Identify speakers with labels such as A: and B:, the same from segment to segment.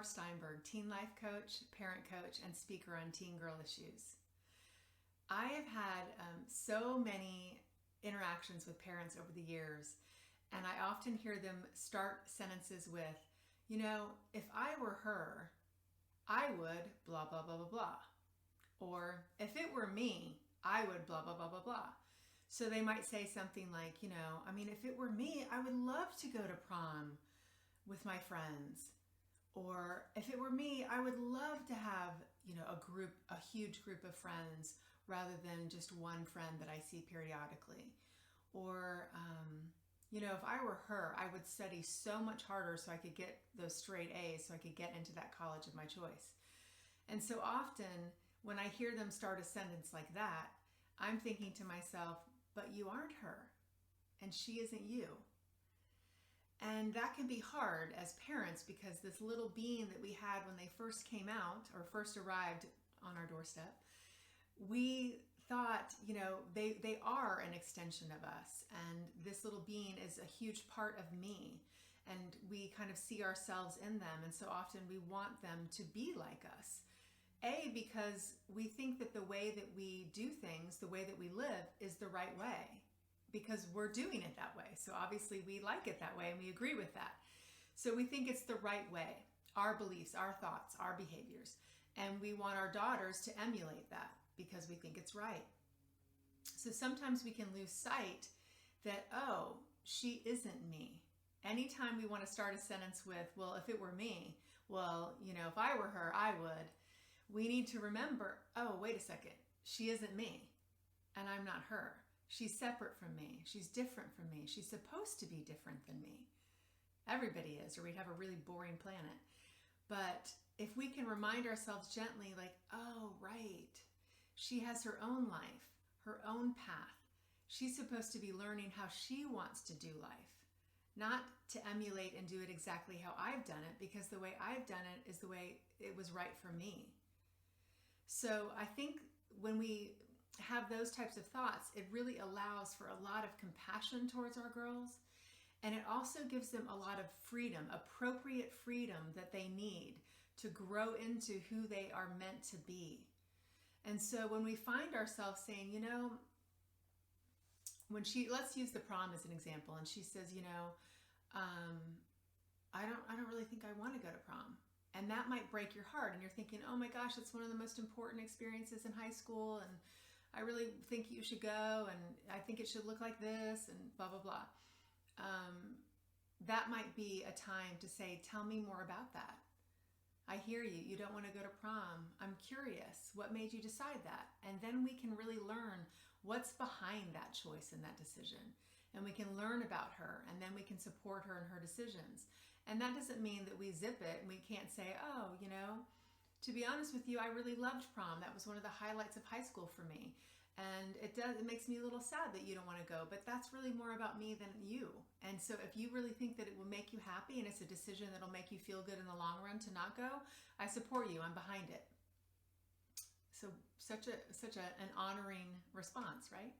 A: Barb Steinberg, teen life coach, parent coach, and speaker on teen girl issues. I have had so many interactions with parents over the years, and I often hear them start sentences with, you know, if I were her, I would blah, blah, blah, blah, blah. Or if it were me, I would blah, blah, blah, blah, blah. So they might say something like, if it were me, I would love to go to prom with my friends. Or if it were me, I would love to have, a huge group of friends rather than just one friend that I see periodically. Or, if I were her, I would study so much harder so I could get those straight A's so I could get into that college of my choice. And so often when I hear them start a sentence like that, I'm thinking to myself, but you aren't her and she isn't you. And that can be hard as parents because this little being that we had when they first came out or first arrived on our doorstep, we thought, they are an extension of us. And this little being is a huge part of me. And we kind of see ourselves in them. And so often we want them to be like us. Because we think that the way that we do things, the way that we live is the right way. Because we're doing it that way. So obviously we like it that way and we agree with that. So we think it's the right way, our beliefs, our thoughts, our behaviors. And we want our daughters to emulate that because we think it's right. So sometimes we can lose sight that, oh, she isn't me. Anytime we want to start a sentence with, well, if it were me, well, if I were her, I would. We need to remember, oh, wait a second, she isn't me and I'm not her. She's separate from me. She's different from me. She's supposed to be different than me. Everybody is, or we'd have a really boring planet. But if we can remind ourselves gently, like, oh, right, she has her own life, her own path. She's supposed to be learning how she wants to do life, not to emulate and do it exactly how I've done it, because the way I've done it is the way it was right for me. So I think when we have those types of thoughts, it really allows for a lot of compassion towards our girls. And it also gives them a lot of freedom, appropriate freedom that they need to grow into who they are meant to be. And so when we find ourselves saying, let's use the prom as an example. And she says, I don't really think I want to go to prom. And that might break your heart. And you're thinking, oh my gosh, it's one of the most important experiences in high school. And I really think you should go, and I think it should look like this, and blah, blah, blah. That might be a time to say, tell me more about that. I hear you. You don't want to go to prom. I'm curious. What made you decide that? And then we can really learn what's behind that choice and that decision. And we can learn about her, and then we can support her in her decisions. And that doesn't mean that we zip it and we can't say, oh, to be honest with you, I really loved prom. That was one of the highlights of high school for me. And it makes me a little sad that you don't want to go, but that's really more about me than you. And so if you really think that it will make you happy and it's a decision that'll make you feel good in the long run to not go, I support you. I'm behind it. So such an honoring response, right?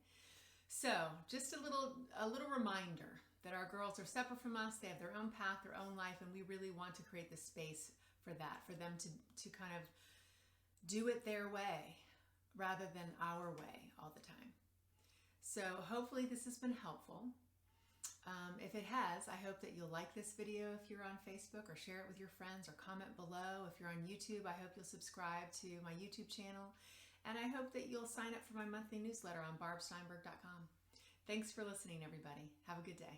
A: So just a little reminder that our girls are separate from us. They have their own path, their own life, and we really want to create the space for that, for them to kind of do it their way rather than our way all the time. So hopefully this has been helpful. If it has, I hope that you'll like this video if you're on Facebook, or share it with your friends, or comment below. If you're on YouTube, I hope you'll subscribe to my YouTube channel. And I hope that you'll sign up for my monthly newsletter on barbsteinberg.com. Thanks for listening, everybody. Have a good day.